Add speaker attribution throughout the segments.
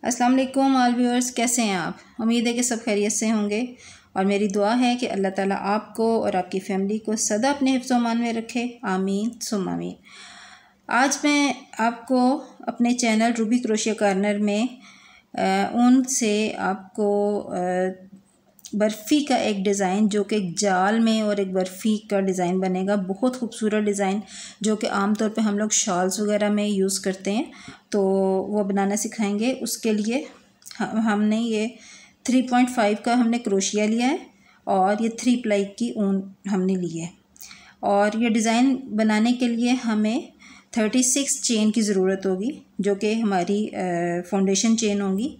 Speaker 1: अस्सलाम वालेकुम all viewers, कैसे हैं आप। उम्मीद है कि सब खैरियत से होंगे और मेरी दुआ है कि अल्लाह ताला आपको और आपकी फ़ैमिली को सदा अपने हिफ्ज़ व अमान में रखे। आमीन सुम्मा आमीन। आज मैं आपको अपने चैनल रूबी क्रोशिया कॉर्नर में ऊन से आपको बर्फ़ी का एक डिज़ाइन जो कि एक जाल में और एक बर्फ़ी का डिज़ाइन बनेगा। बहुत खूबसूरत डिज़ाइन जो कि आम तौर पे हम लोग शॉल्स वगैरह में यूज़ करते हैं, तो वो बनाना सिखाएंगे। उसके लिए हमने ये 3.5 का हमने क्रोशिया लिया है और ये 3 प्लाई की ऊन हमने ली है। और ये डिज़ाइन बनाने के लिए हमें 36 चेन की ज़रूरत होगी जो कि हमारी फाउंडेशन चेन होंगी।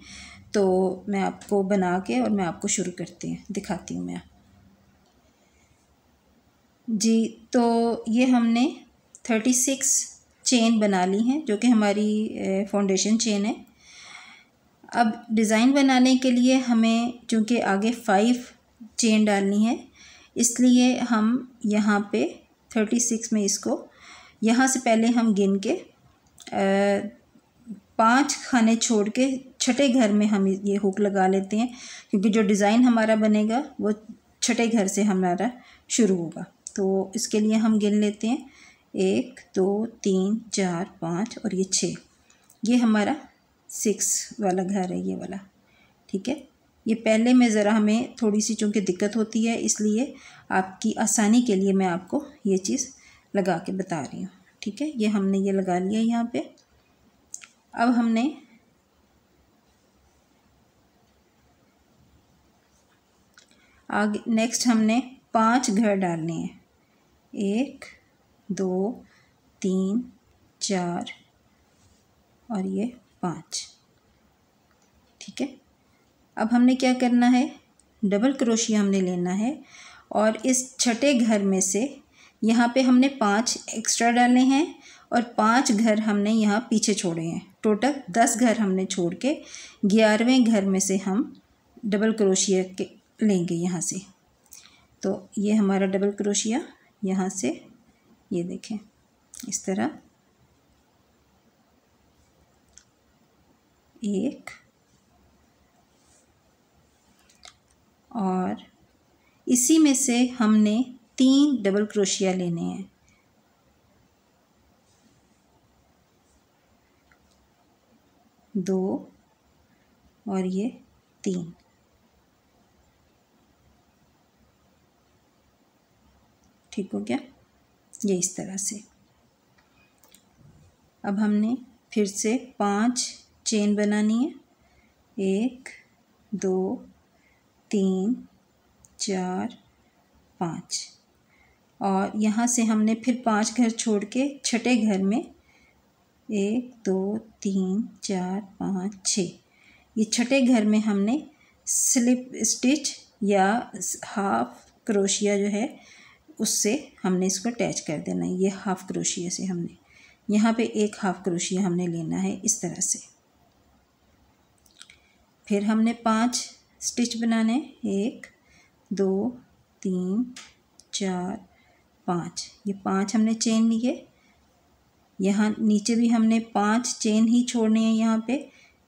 Speaker 1: तो मैं आपको बना के और मैं आपको शुरू दिखाती हूँ मैं जी। तो ये हमने 36 चेन बना ली हैं जो कि हमारी फाउंडेशन चेन है। अब डिज़ाइन बनाने के लिए हमें चूँकि आगे 5 चेन डालनी है, इसलिए हम यहाँ पे 36 में इसको यहाँ से पहले हम गिन के 5 खाने छोड़ के छठे घर में हम ये हुक लगा लेते हैं, क्योंकि जो डिज़ाइन हमारा बनेगा वो छठे घर से हमारा शुरू होगा। तो इसके लिए हम गिन लेते हैं 1 2 3 4 5 और ये 6। ये हमारा 6 वाला घर है, ये वाला। ठीक है, ये पहले में ज़रा हमें थोड़ी सी चूँकि दिक्कत होती है, इसलिए आपकी आसानी के लिए मैं आपको ये चीज़ लगा के बता रही हूँ। ठीक है, ये हमने ये लगा लिया यहाँ पे। अब हमने आगे नेक्स्ट हमने 5 घर डालने हैं। 1 2 3 4 और ये 5। ठीक है, अब हमने क्या करना है, डबल क्रोशिया हमने लेना है और इस छठे घर में से यहाँ पे हमने 5 एक्स्ट्रा डाले हैं और 5 घर हमने यहाँ पीछे छोड़े हैं। टोटल 10 घर हमने छोड़ के 11वें घर में से हम डबल क्रोशिया के लेंगे यहाँ से। तो ये हमारा डबल क्रोशिया यहाँ से, ये देखें इस तरह 1 और इसी में से हमने 3 डबल क्रोशिया लेने हैं। 2 और ये 3। ठीक हो गया, ये इस तरह से। अब हमने फिर से 5 चेन बनानी है। 1 2 3 4 5 और यहाँ से हमने फिर 5 घर छोड़ के छठे घर में 1 2 3 4 5 6, ये छठे घर में हमने स्लिप स्टिच या हाफ क्रोशिया जो है उससे हमने इसको अटैच कर देना है। ये हाफ क्रोशिया से हमने यहाँ पे एक हाफ क्रोशिया हमने लेना है इस तरह से। फिर हमने 5 स्टिच बनाने, 1 2 3 4 5, ये 5 हमने चेन लिए। यहाँ नीचे भी हमने 5 चेन ही छोड़ने हैं। यहाँ पे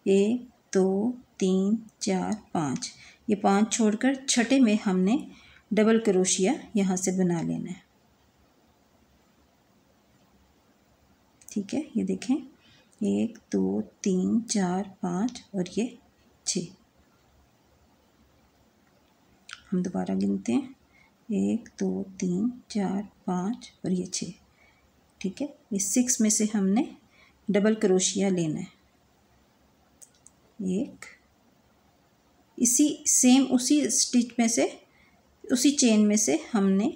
Speaker 1: 1 2 3 4 5, ये 5 छोड़कर छठे में हमने डबल क्रोशिया यहाँ से बना लेना है। ठीक है, ये देखें 1 2 3 4 5 और ये 6। हम दोबारा गिनते हैं 1 2 3 4 5 और ये 6। ठीक है, ये 6 में से हमने डबल क्रोशिया लेना है। एक इसी सेम उसी स्टिच में से, उसी चेन में से हमने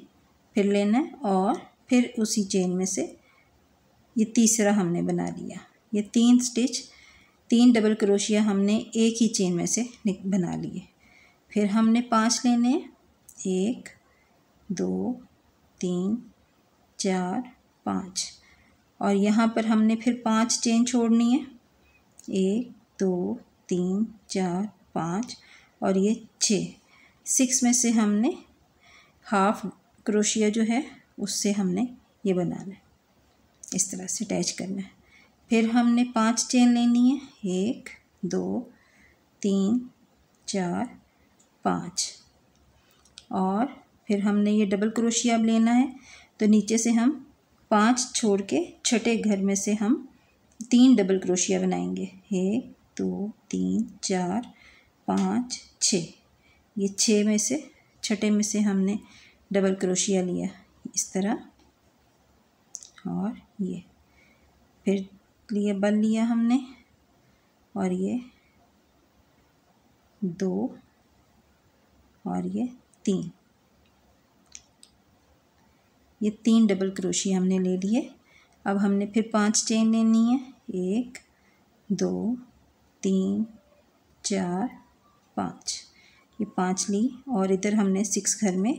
Speaker 1: फिर लेना है और फिर उसी चेन में से ये तीसरा हमने बना लिया। ये 3 स्टिच 3 डबल क्रोशिया हमने एक ही चेन में से बना लिए। फिर हमने 5 लेने हैं, 1 2 3 4 5 और यहाँ पर हमने फिर 5 चेन छोड़नी है। 1 2 3 4 5 और ये 6 में से हमने हाफ क्रोशिया जो है उससे हमने ये बनाना है, इस तरह से अटैच करना है। फिर हमने 5 चेन लेनी है, 1 2 3 4 5। और फिर हमने ये डबल क्रोशिया अब लेना है, तो नीचे से हम 5 छोड़ के छठे घर में से हम 3 डबल क्रोशिया बनाएंगे। 1 2 3 4 5 6। ये 6 में से छठे में से हमने डबल क्रोशिया लिया इस तरह, और ये फिर लिए बल लिया हमने, और ये 2 और ये 3, ये 3 डबल क्रोशिया हमने ले लिए। अब हमने फिर 5 चेन लेनी है। 1 2 3 4 5, ये 5 ली, और इधर हमने 6 घर में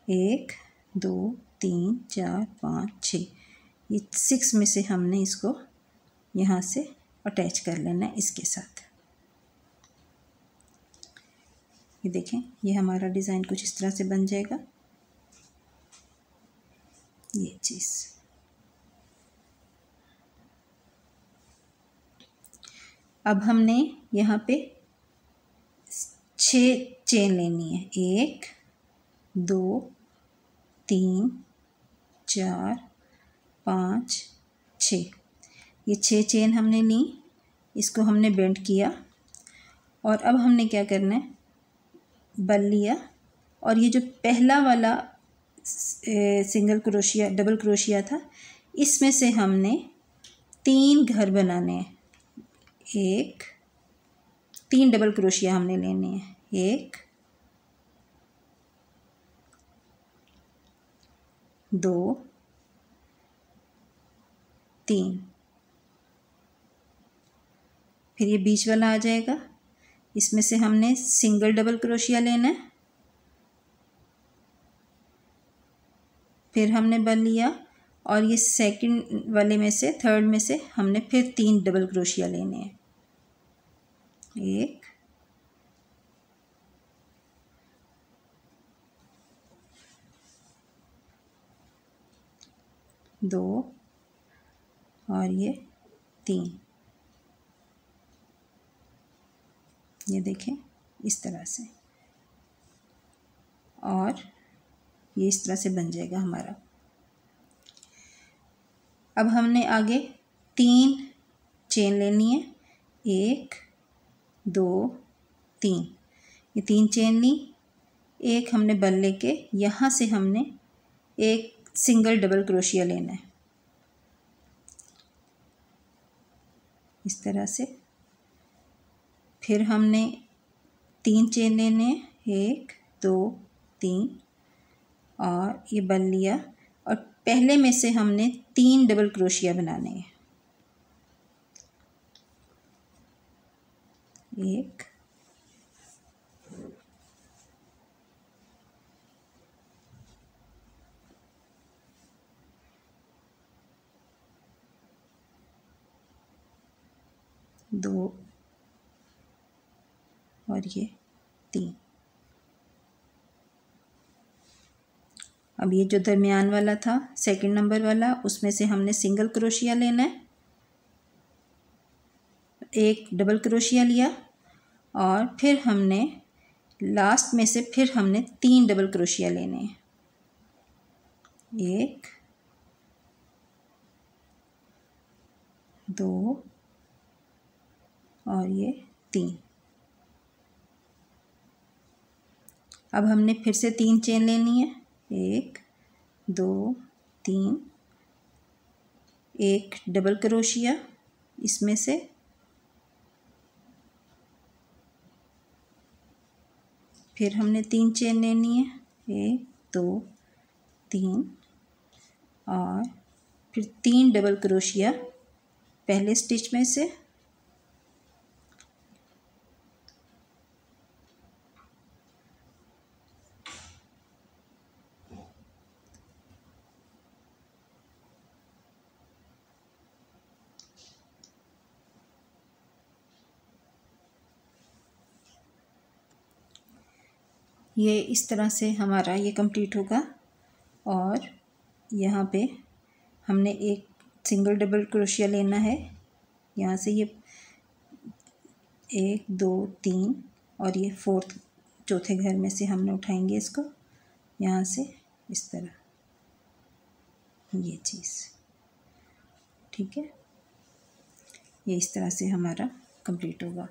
Speaker 1: 1 2 3 4 5 6, ये 6 में से हमने इसको यहाँ से अटैच कर लेना है इसके साथ। ये देखें, ये हमारा डिज़ाइन कुछ इस तरह से बन जाएगा। ये चीज़ अब हमने यहाँ पे 6 चेन लेनी है। 1 2 3 4 5 6, ये 6 चेन हमने ली, इसको हमने बेंड किया, और अब हमने क्या करना है, बल लिया, और ये जो पहला वाला सिंगल क्रोशिया डबल क्रोशिया था, इसमें से हमने 3 घर बनाने हैं। 3 डबल क्रोशिया हमने लेने हैं। 1 2 3, फिर ये बीच वाला आ जाएगा, इसमें से हमने सिंगल डबल क्रोशिया लेना है, फिर हमने बल लिया, और ये सेकंड वाले में से थर्ड में से हमने फिर 3 डबल क्रोशिया लेने हैं। 1 2 और ये 3, ये देखें इस तरह से, और ये इस तरह से बन जाएगा हमारा। अब हमने आगे 3 चेन लेनी है। 1 2 3, ये 3 चेन ली, एक हमने बल लेके यहाँ से हमने एक सिंगल डबल क्रोशिया लेना है इस तरह से। फिर हमने 3 चेन लेने हैं। 1 2 3, और ये बल लिया, और पहले में से हमने 3 डबल क्रोशिया बनाने हैं। 1 2 और ये 3। अब ये जो दरमियान वाला था सेकंड नंबर वाला, उसमें से हमने सिंगल क्रोशिया लेना है। 1 डबल क्रोशिया लिया, और फिर हमने लास्ट में से फिर हमने 3 डबल क्रोशिया लेने हैं। 1 2 और ये 3। अब हमने फिर से 3 चेन लेनी है। 1 2 3, एक डबल क्रोशिया इसमें से, फिर हमने 3 चेन लेनी है। 1 2 3, और फिर 3 डबल क्रोशिया पहले स्टिच में से, ये इस तरह से हमारा ये कंप्लीट होगा। और यहाँ पे हमने एक सिंगल डबल क्रोशिया लेना है, यहाँ से ये 1 2 3 और ये फोर्थ चौथे घर में से हमने उठाएंगे इसको यहाँ से इस तरह, ये चीज़, ठीक है। ये इस तरह से हमारा कंप्लीट होगा।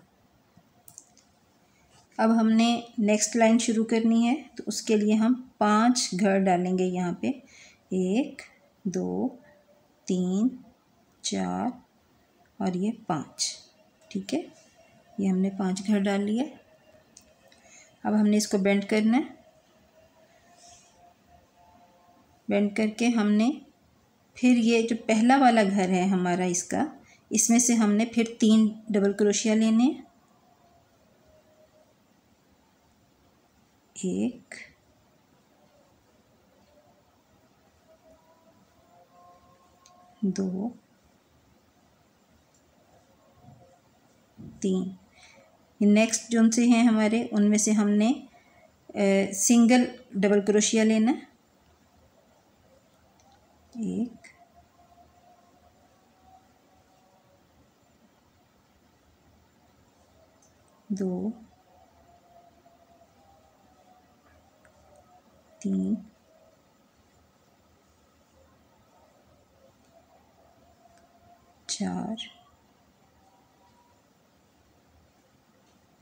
Speaker 1: अब हमने नेक्स्ट लाइन शुरू करनी है, तो उसके लिए हम 5 घर डालेंगे यहाँ पे। 1 2 3 4 और ये 5, ठीक है। ये हमने 5 घर डाल लिए। अब हमने इसको बेंड करना है। बेंड करके हमने फिर ये जो पहला वाला घर है हमारा इसका, इसमें से हमने फिर 3 डबल क्रोशिया लेने हैं। 1 2 3। नेक्स्ट जोन से हैं हमारे, उनमें से हमने सिंगल डबल क्रोशिया लेना। 1 2 3 4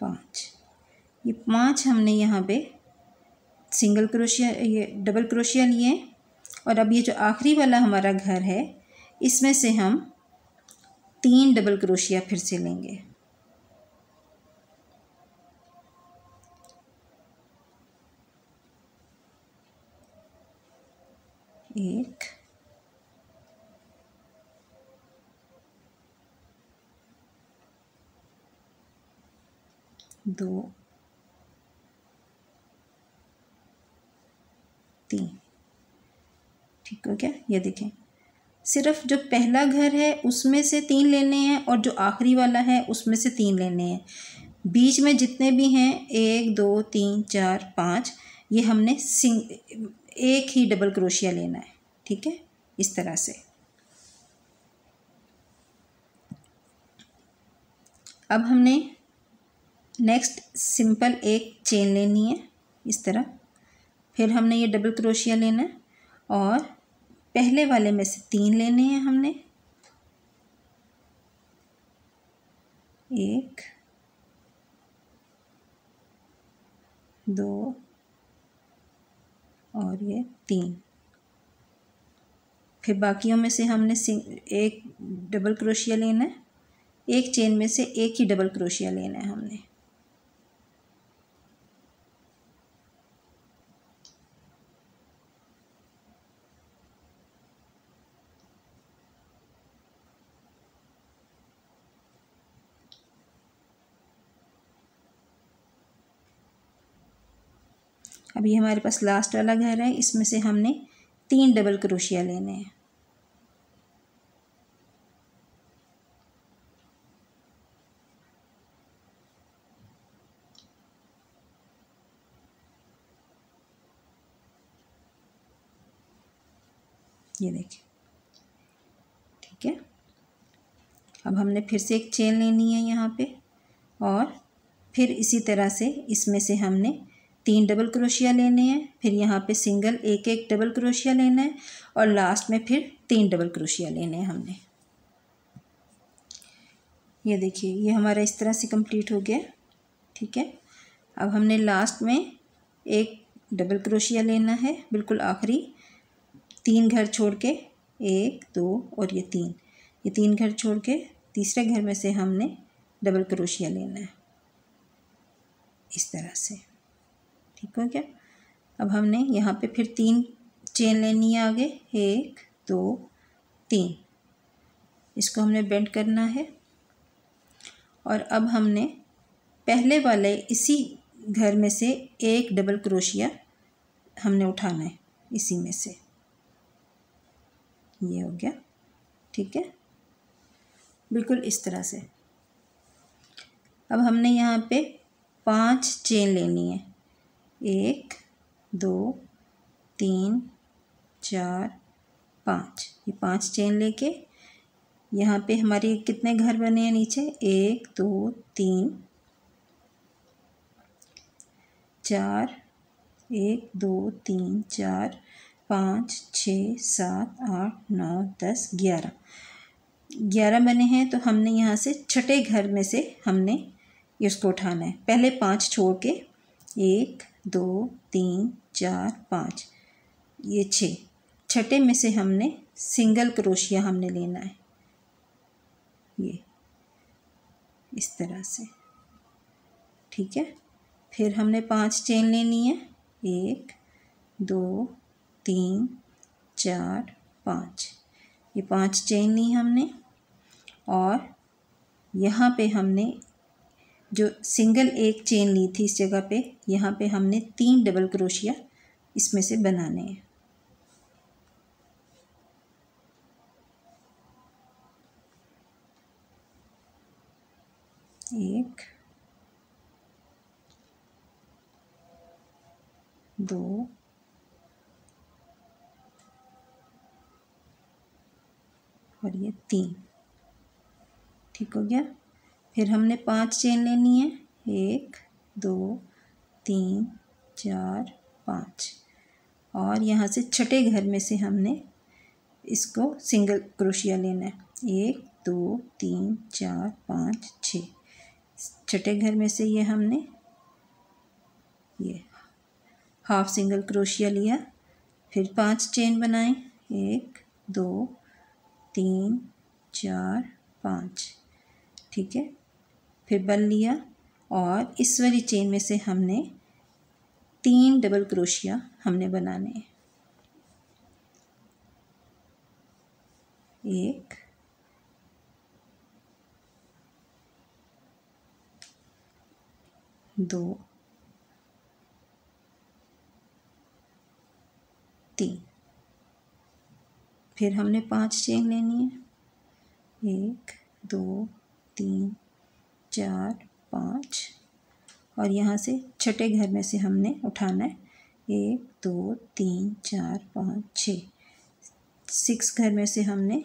Speaker 1: 5। ये 5 हमने यहाँ पे सिंगल क्रोशिया, ये डबल क्रोशिया लिए। और अब ये जो आखिरी वाला हमारा घर है, इसमें से हम 3 डबल क्रोशिया फिर से लेंगे। 1 2 3, ठीक हो गया। ये देखें, सिर्फ जो पहला घर है उसमें से 3 लेने हैं और जो आखिरी वाला है उसमें से 3 लेने हैं। बीच में जितने भी हैं 1 2 3 4 5, ये हमने एक ही डबल क्रोशिया लेना है, ठीक है, इस तरह से। अब हमने नेक्स्ट सिंपल एक चेन लेनी है इस तरह। फिर हमने ये डबल क्रोशिया लेना है और पहले वाले में से 3 लेने हैं हमने। 1 2 और ये 3। फिर बाकियों में से हमने एक डबल क्रोशिया लेना है। एक चेन में से एक ही डबल क्रोशिया लेना है हमने। अब ये हमारे पास लास्ट वाला घर है, इसमें से हमने 3 डबल क्रोशिया लेने हैं। ये देखिए, ठीक है। अब हमने फिर से एक चेन लेनी है यहाँ पे और फिर इसी तरह से इसमें से हमने 3 डबल क्रोशिया लेने हैं। फिर यहाँ पे सिंगल एक एक डबल क्रोशिया लेना है और लास्ट में फिर 3 डबल क्रोशिया लेने हैं हमने। ये देखिए, ये हमारा इस तरह से कंप्लीट हो गया, ठीक है। अब हमने लास्ट में एक डबल क्रोशिया लेना है, बिल्कुल आखिरी 3 घर छोड़ के, 1 2 और ये 3, ये 3 घर छोड़ के तीसरे घर में से हमने डबल क्रोशिया लेना है इस तरह से, ठीक हो गया। अब हमने यहाँ पे फिर 3 चेन लेनी है आगे, 1 2 3, इसको हमने बेंड करना है। और अब हमने पहले वाले इसी घर में से एक डबल क्रोशिया हमने उठाना है इसी में से। ये हो गया, ठीक है, बिल्कुल इस तरह से। अब हमने यहाँ पे 5 चेन लेनी है, 1 2 3 4 5। ये 5 चेन लेके यहाँ पे हमारे कितने घर बने हैं नीचे, 1 2 3 4, 1 2 3 4 5 6 7 8 9 10 11 बने हैं। तो हमने यहाँ से छठे घर में से हमने इसको उठाना है। पहले 5 छोड़ के 1 2 3 4 5, ये 6, छठे में से हमने सिंगल क्रोशिया हमने लेना है, ये इस तरह से, ठीक है। फिर हमने 5 चेन लेनी है, 1 2 3 4 5, ये 5 चेन ली हमने। और यहाँ पे हमने जो सिंगल एक चेन ली थी इस जगह पे, यहाँ पे हमने 3 डबल क्रोशिया इसमें से बनाने हैं। 1 2 और ये 3, ठीक हो गया। फिर हमने 5 चेन लेनी है, 1 2 3 4 5, और यहाँ से छठे घर में से हमने इसको सिंगल क्रोशिया लेना है, 1 2 3 4 5 6, छठे घर में से ये हमने ये हाफ सिंगल क्रोशिया लिया। फिर 5 चेन बनाएं, 1 2 3 4 5, ठीक है। फिर बल लिया और इस वाली चेन में से हमने 3 डबल क्रोशिया हमने बनाने हैं, 1 2 3, फिर हमने 5 चेन लेनी है, 1 2 3 4 5, और यहाँ से छठे घर में से हमने उठाना है, 1 2 3 4 5 6, 6 घर में से हमने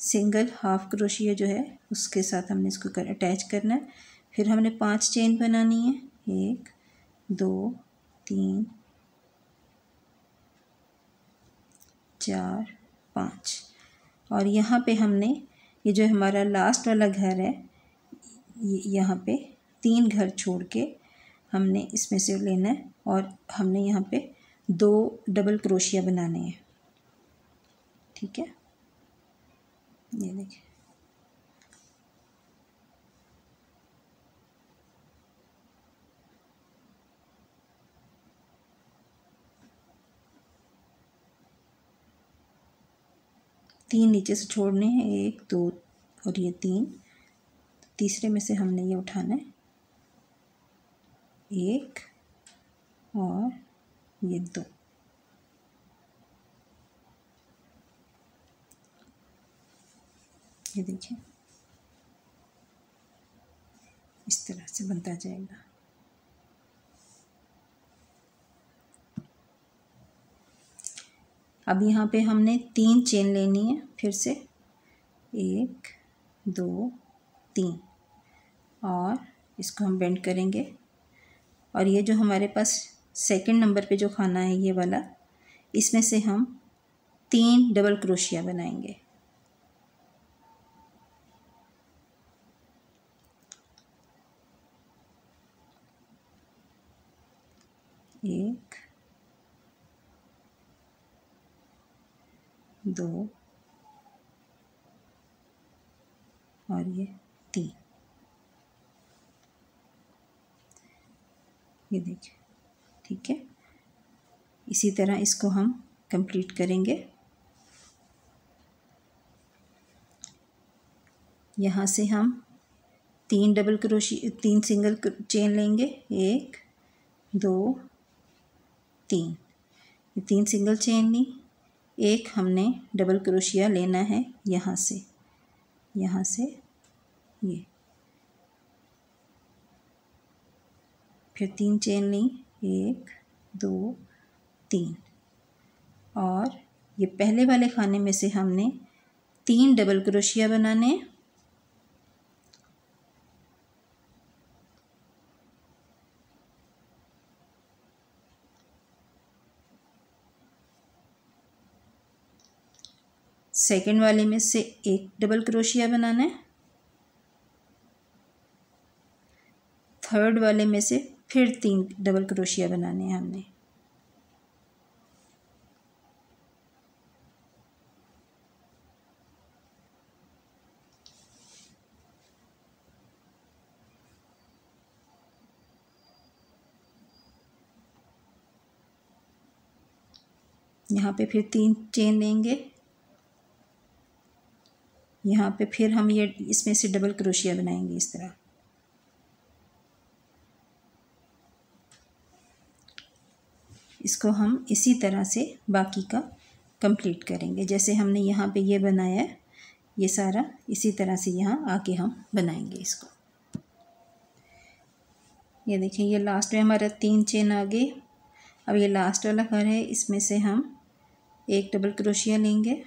Speaker 1: सिंगल हाफ क्रोशिया जो है उसके साथ हमने इसको अटैच करना है। फिर हमने 5 चेन बनानी है, 1 2 3 4 5, और यहाँ पे हमने ये जो हमारा लास्ट वाला घर है, यहाँ पे 3 घर छोड़ के हमने इसमें से लेना है, और हमने यहाँ पे 2 डबल क्रोशिया बनाने हैं, ठीक है। ये देखिए, तीन नीचे से छोड़ने हैं, 1 2 और ये 3, तीसरे में से हमने ये उठाना है, 1 और ये 2, ये देखिए इस तरह से बनता जाएगा। अब यहाँ पे हमने 3 चेन लेनी है, फिर से 1 2 3, और इसको हम बेंड करेंगे, और ये जो हमारे पास सेकंड नंबर पे जो खाना है ये वाला, इसमें से हम 3 डबल क्रोशिया बनाएंगे, 1 2 और ये 3, ये देखिए, ठीक है। इसी तरह इसको हम कंप्लीट करेंगे। यहाँ से हम 3 डबल क्रोशिया 3 सिंगल चेन लेंगे, 1 2 3, ये 3 सिंगल चेन ली, एक हमने डबल क्रोशिया लेना है यहाँ से ये, फिर 3 चेन ली, 1 2 3, और ये पहले वाले खाने में से हमने 3 डबल क्रोशिया बनाने हैं। सेकंड वाले में से एक डबल क्रोशिया बनाना है। थर्ड वाले में से फिर 3 डबल क्रोशिया बनाने हैं हमने। यहाँ पे फिर 3 चेन लेंगे। यहाँ पे फिर हम ये इसमें से डबल क्रोशिया बनाएंगे इस तरह। इसको हम इसी तरह से बाकी का कंप्लीट करेंगे। जैसे हमने यहाँ पे ये बनाया है, ये सारा इसी तरह से यहाँ आके हम बनाएंगे इसको। ये देखिए, ये लास्ट में हमारा 3 चेन आ गई। अब ये लास्ट वाला घर है, इसमें से हम एक डबल क्रोशिया लेंगे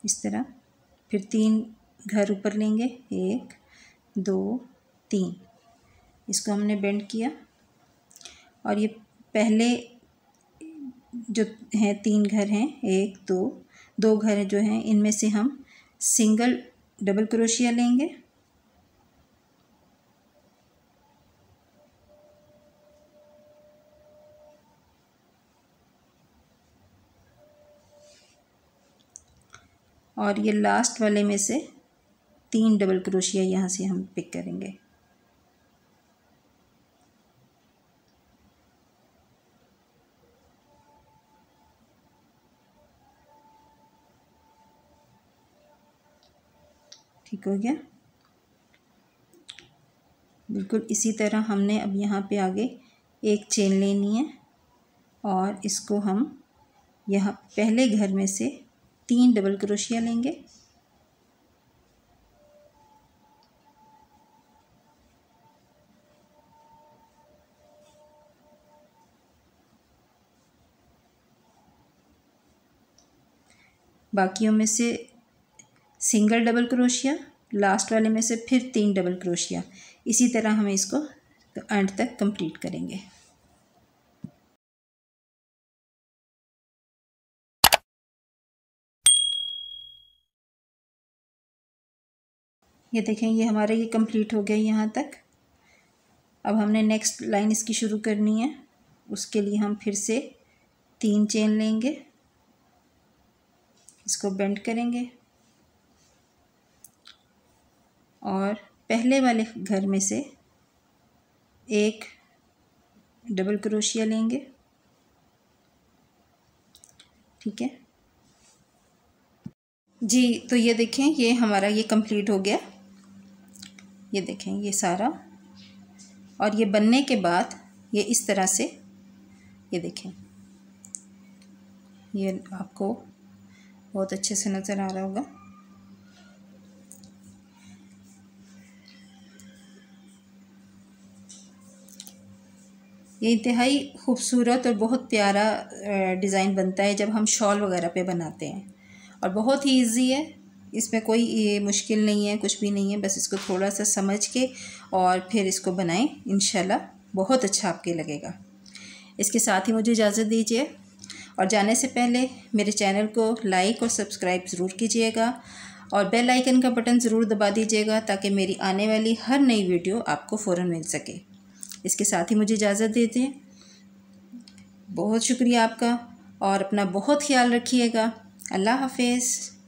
Speaker 1: इस तरह। फिर 3 घर ऊपर लेंगे, 1 2 3। इसको हमने बेंड किया और ये पहले जो हैं 3 घर हैं, 1 2 घर जो हैं, इनमें से हम सिंगल डबल क्रोशिया लेंगे। और ये लास्ट वाले में से 3 डबल क्रोशिया यहाँ से हम पिक करेंगे। ठीक हो गया। बिल्कुल इसी तरह हमने अब यहाँ पे आगे एक चेन लेनी है और इसको हम यहाँ पहले घर में से 3 डबल क्रोशिया लेंगे। बाकियों में से सिंगल डबल क्रोशिया, लास्ट वाले में से फिर 3 डबल क्रोशिया। इसी तरह हमें इसको एंड तक कंप्लीट करेंगे। ये देखें, ये हमारा ये कंप्लीट हो गया यहाँ तक। अब हमने नेक्स्ट लाइन इसकी शुरू करनी है। उसके लिए हम फिर से 3 चेन लेंगे, इसको बेंड करेंगे और पहले वाले घर में से एक डबल क्रोशिया लेंगे। ठीक है जी। तो ये देखें, ये हमारा ये कंप्लीट हो गया। ये देखें, ये सारा। और ये बनने के बाद ये इस तरह से, ये देखें, ये आपको बहुत अच्छे से नज़र आ रहा होगा। ये इंतहाई खूबसूरत और बहुत प्यारा डिज़ाइन बनता है जब हम शॉल वगैरह पे बनाते हैं, और बहुत ही इजी है। इसमें कोई ये मुश्किल नहीं है, कुछ भी नहीं है। बस इसको थोड़ा सा समझ के और फिर इसको बनाएं, इंशाल्लाह बहुत अच्छा आपके लगेगा। इसके साथ ही मुझे इजाज़त दीजिए, और जाने से पहले मेरे चैनल को लाइक और सब्सक्राइब ज़रूर कीजिएगा और बेल आइकन का बटन ज़रूर दबा दीजिएगा ताकि मेरी आने वाली हर नई वीडियो आपको फ़ौरन मिल सके। इसके साथ ही मुझे इजाज़त दीजिए। बहुत शुक्रिया आपका, और अपना बहुत ख्याल रखिएगा। अल्लाह हाफ़िज़।